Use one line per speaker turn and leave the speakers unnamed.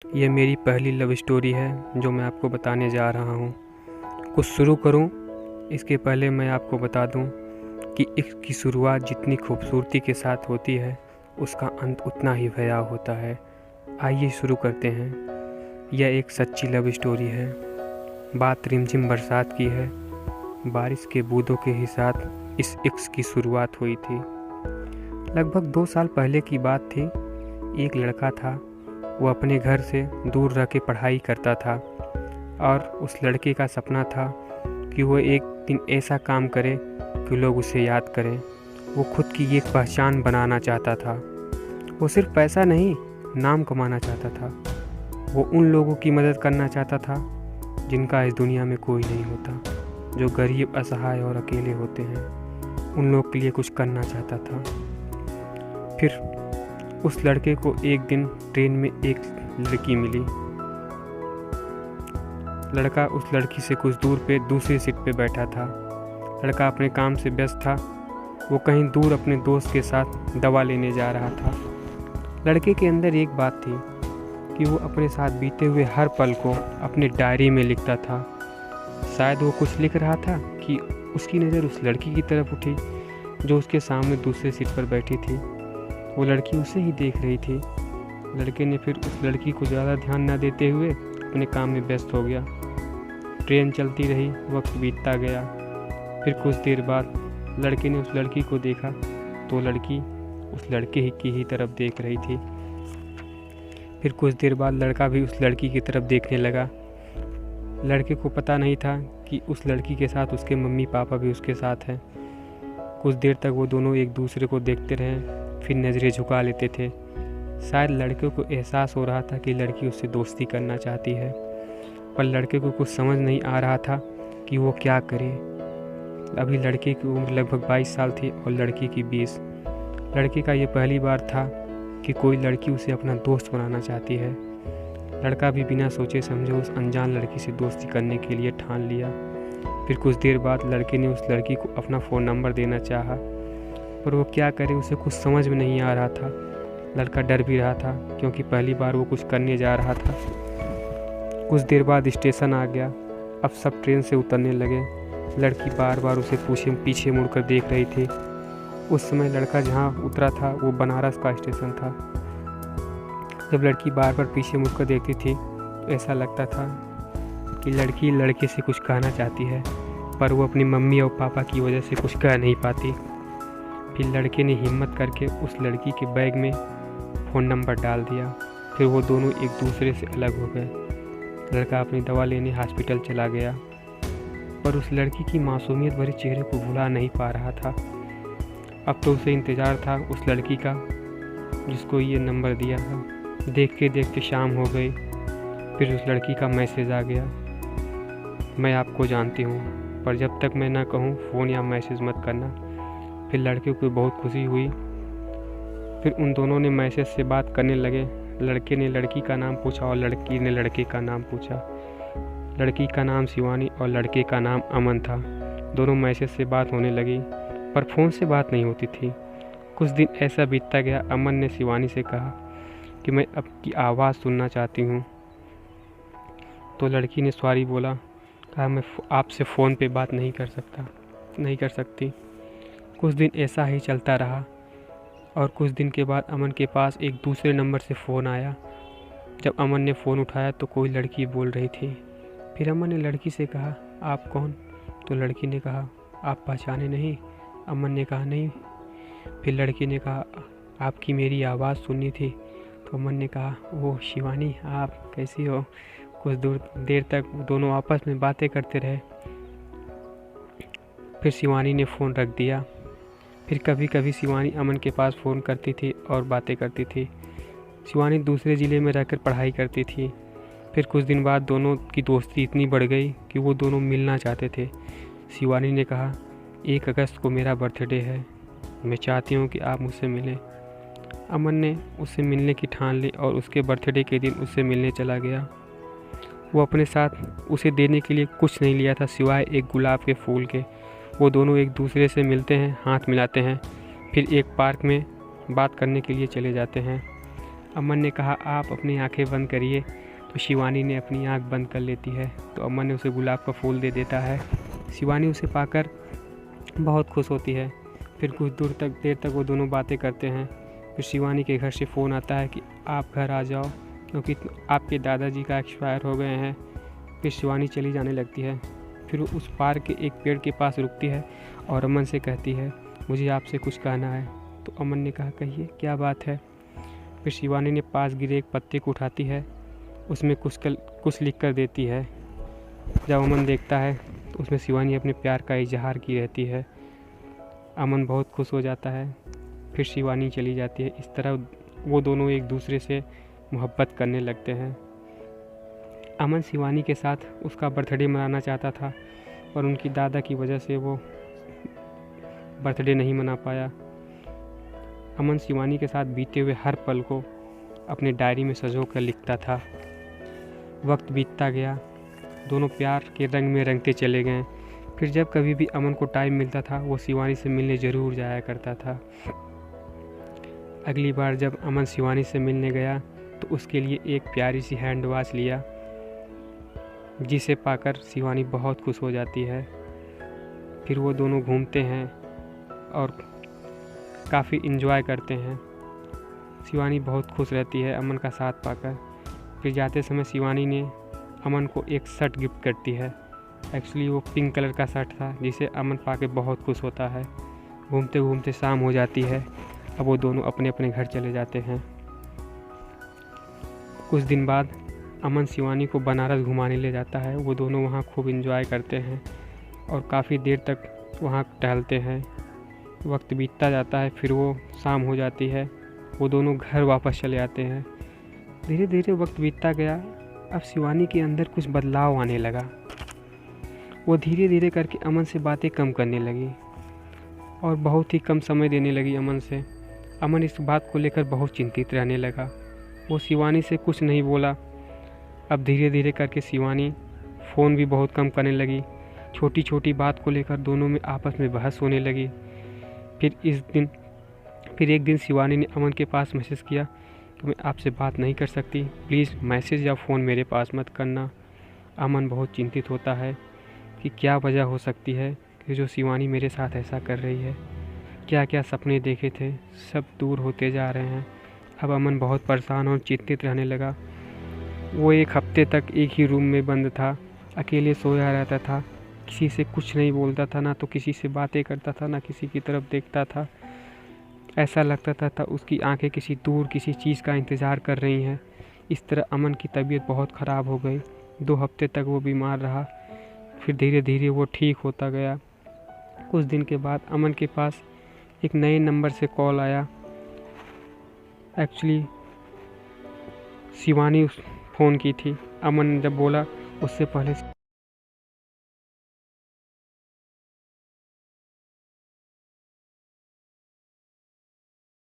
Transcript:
ये मेरी पहली लव स्टोरी है जो मैं आपको बताने जा रहा हूँ। कुछ शुरू करूँ इसके पहले मैं आपको बता दूँ कि इसकी शुरुआत जितनी खूबसूरती के साथ होती है उसका अंत उतना ही भयावह होता है। आइए शुरू करते हैं। यह एक सच्ची लव स्टोरी है। बात रिमझिम बरसात की है। बारिश के बूंदों के ही साथ इस इश्क की शुरुआत हुई थी। लगभग 2 साल पहले की बात थी। एक लड़का था, वो अपने घर से दूर रह के पढ़ाई करता था और उस लड़के का सपना था कि वो एक दिन ऐसा काम करे कि लोग उसे याद करें। वो खुद की एक पहचान बनाना चाहता था। वो सिर्फ पैसा नहीं, नाम कमाना चाहता था। वो उन लोगों की मदद करना चाहता था जिनका इस दुनिया में कोई नहीं होता, जो गरीब, असहाय और अकेले होते हैं। उन लोगों के लिए कुछ करना चाहता था। फिर उस लड़के को एक दिन ट्रेन में एक लड़की मिली। लड़का उस लड़की से कुछ दूर पे दूसरी सीट पे बैठा था। लड़का अपने काम से व्यस्त था। वो कहीं दूर अपने दोस्त के साथ दवा लेने जा रहा था। लड़के के अंदर एक बात थी कि वो अपने साथ बीते हुए हर पल को अपने डायरी में लिखता था। शायद वो कुछ लिख रहा था कि उसकी नज़र उस लड़की की तरफ उठी जो उसके सामने दूसरे सीट पर बैठी थी। वो लड़की उसे ही देख रही थी। लड़के ने फिर उस लड़की को ज़्यादा ध्यान न देते हुए अपने काम में व्यस्त हो गया। ट्रेन चलती रही, वक्त बीतता गया। फिर कुछ देर बाद लड़के ने उस लड़की को देखा तो लड़की उस लड़के की ही तरफ देख रही थी। फिर कुछ देर बाद लड़का भी उस लड़की की तरफ देखने लगा। लड़के को पता नहीं था कि उस लड़की के साथ उसके मम्मी पापा भी उसके साथ हैं। कुछ देर तक वो दोनों एक दूसरे को देखते रहे, फिर नज़रें झुका लेते थे। शायद लड़के को एहसास हो रहा था कि लड़की उससे दोस्ती करना चाहती है, पर लड़के को कुछ समझ नहीं आ रहा था कि वो क्या करे। अभी लड़के की उम्र लगभग 22 साल थी और लड़की की 20। लड़के का ये पहली बार था कि कोई लड़की उसे अपना दोस्त बनाना चाहती है। लड़का भी बिना सोचे समझे उस अनजान लड़की से दोस्ती करने के लिए ठान लिया। फिर कुछ देर बाद लड़के ने उस लड़की को अपना फ़ोन नंबर देना चाहा, पर वो क्या करे, उसे कुछ समझ में नहीं आ रहा था। लड़का डर भी रहा था क्योंकि पहली बार वो कुछ करने जा रहा था। कुछ देर बाद स्टेशन आ गया। अब सब ट्रेन से उतरने लगे। लड़की बार बार उसे पीछे मुड़कर देख रही थी। उस समय लड़का जहाँ उतरा था वो बनारस का स्टेशन था। जब लड़की बार बार पीछे मुड़कर देखती थी तो ऐसा लगता था कि लड़की लड़के से कुछ कहना चाहती है, पर वो अपनी मम्मी और पापा की वजह से कुछ कह नहीं पाती। फिर लड़के ने हिम्मत करके उस लड़की के बैग में फ़ोन नंबर डाल दिया। फिर वो दोनों एक दूसरे से अलग हो गए। लड़का अपनी दवा लेने हॉस्पिटल चला गया, पर उस लड़की की मासूमियत भरे चेहरे को भुला नहीं पा रहा था। अब तो उसे इंतज़ार था उस लड़की का जिसको ये नंबर दिया था। देखते देखते शाम हो गई। फिर उस लड़की का मैसेज आ गया, मैं आपको जानती हूँ, पर जब तक मैं ना कहूँ फ़ोन या मैसेज मत करना। फिर लड़के को बहुत खुशी हुई। फिर उन दोनों ने मैसेज से बात करने लगे। लड़के ने लड़की का नाम पूछा और लड़की ने लड़के का नाम पूछा। लड़की का नाम शिवानी और लड़के का नाम अमन था। दोनों मैसेज से बात होने लगी, पर फ़ोन से बात नहीं होती थी। कुछ दिन ऐसा बीतता गया। अमन ने शिवानी से कहा कि मैं आपकी आवाज़ सुनना चाहती हूँ, तो लड़की ने सॉरी बोला। कहा मैं आपसे फ़ोन पे बात नहीं कर सकती। कुछ दिन ऐसा ही चलता रहा और कुछ दिन के बाद अमन के पास एक दूसरे नंबर से फ़ोन आया। जब अमन ने फ़ोन उठाया तो कोई लड़की बोल रही थी। फिर अमन ने लड़की से कहा, आप कौन? तो लड़की ने कहा, आप पहचाने नहीं? अमन ने कहा, नहीं। फिर लड़की ने कहा, आपकी मेरी आवाज़ सुननी थी। तो अमन ने कहा, ओह शिवानी, आप कैसी हो? कुछ देर तक दोनों आपस में बातें करते रहे। फिर शिवानी ने फ़ोन रख दिया। फिर कभी कभी शिवानी अमन के पास फ़ोन करती थी और बातें करती थी। शिवानी दूसरे ज़िले में रहकर पढ़ाई करती थी। फिर कुछ दिन बाद दोनों की दोस्ती इतनी बढ़ गई कि वो दोनों मिलना चाहते थे। शिवानी ने कहा, 1 अगस्त को मेरा बर्थडे है, मैं चाहती हूँ कि आप मुझसे मिलें। अमन ने उससे मिलने की ठान ली और उसके बर्थडे के दिन उससे मिलने चला गया। वो अपने साथ उसे देने के लिए कुछ नहीं लिया था सिवाय एक गुलाब के फूल के। वो दोनों एक दूसरे से मिलते हैं, हाथ मिलाते हैं, फिर एक पार्क में बात करने के लिए चले जाते हैं। अमन ने कहा आप अपनी आंखें बंद करिए, तो शिवानी ने अपनी आंख बंद कर लेती है। तो अमन ने उसे गुलाब का फूल दे देता है। शिवानी उसे पाकर बहुत खुश होती है। फिर कुछ देर तक वो दोनों बातें करते हैं। फिर शिवानी के घर से फ़ोन आता है कि आप घर आ जाओ क्योंकि आपके दादाजी का एक्सपायर हो गए हैं। फिर शिवानी चली जाने लगती है। फिर वो उस पार्क के एक पेड़ के पास रुकती है और अमन से कहती है मुझे आपसे कुछ कहना है। तो अमन ने कहा कहिए क्या बात है। फिर शिवानी ने पास गिरे एक पत्ते को उठाती है, उसमें कुछ लिख कर देती है। जब अमन देखता है तो उसमें शिवानी अपने प्यार का इजहार की रहती है। अमन बहुत खुश हो जाता है। फिर शिवानी चली जाती है। इस तरह वो दोनों एक दूसरे से मोहब्बत करने लगते हैं। अमन शिवानी के साथ उसका बर्थडे मनाना चाहता था और उनकी दादा की वजह से वो बर्थडे नहीं मना पाया। अमन शिवानी के साथ बीते हुए हर पल को अपने डायरी में संजो कर लिखता था। वक्त बीतता गया, दोनों प्यार के रंग में रंगते चले गए। फिर जब कभी भी अमन को टाइम मिलता था वो शिवानी से मिलने ज़रूर जाया करता था। अगली बार जब अमन शिवानी से मिलने गया तो उसके लिए एक प्यारी सी हैंड वॉच लिया, जिसे पाकर शिवानी बहुत खुश हो जाती है। फिर वो दोनों घूमते हैं और काफ़ी इन्जॉय करते हैं। शिवानी बहुत खुश रहती है अमन का साथ पाकर। फिर जाते समय शिवानी ने अमन को एक शर्ट गिफ्ट करती है। एक्चुअली वो पिंक कलर का शर्ट था जिसे अमन पाके बहुत खुश होता है। घूमते घूमते शाम हो जाती है। अब वो दोनों अपने अपने घर चले जाते हैं। कुछ दिन बाद अमन शिवानी को बनारस घुमाने ले जाता है। वो दोनों वहाँ खूब एंजॉय करते हैं और काफ़ी देर तक वहाँ टहलते हैं। वक्त बीतता जाता है। फिर वो शाम हो जाती है। वो दोनों घर वापस चले आते हैं। धीरे धीरे वक्त बीतता गया। अब शिवानी के अंदर कुछ बदलाव आने लगा। वो धीरे धीरे करके अमन से बातें कम करने लगी और बहुत ही कम समय देने लगी अमन से। अमन इस बात को लेकर बहुत चिंतित रहने लगा। वो शिवानी से कुछ नहीं बोला। अब धीरे धीरे करके शिवानी फ़ोन भी बहुत कम करने लगी। छोटी छोटी बात को लेकर दोनों में आपस में बहस होने लगी। फिर एक दिन शिवानी ने अमन के पास मैसेज किया कि मैं आपसे बात नहीं कर सकती, प्लीज़ मैसेज या फ़ोन मेरे पास मत करना। अमन बहुत चिंतित होता है कि क्या वजह हो सकती है कि जो शिवानी मेरे साथ ऐसा कर रही है। क्या क्या सपने देखे थे सब दूर होते जा रहे हैं। अब अमन बहुत परेशान और चिंतित रहने लगा। वो एक हफ्ते तक एक ही रूम में बंद था, अकेले सोया रहता था, किसी से कुछ नहीं बोलता था, ना तो किसी से बातें करता था, ना किसी की तरफ देखता था। ऐसा लगता था उसकी आंखें किसी दूर किसी चीज़ का इंतज़ार कर रही हैं। इस तरह अमन की तबीयत बहुत ख़राब हो गई। 2 हफ्ते तक वो बीमार रहा। फिर धीरे धीरे वो ठीक होता गया। कुछ दिन के बाद अमन के पास एक नए नंबर से कॉल आया। एक्चुअली शिवानी फ़ोन की थी। अमन ने जब बोला उससे पहले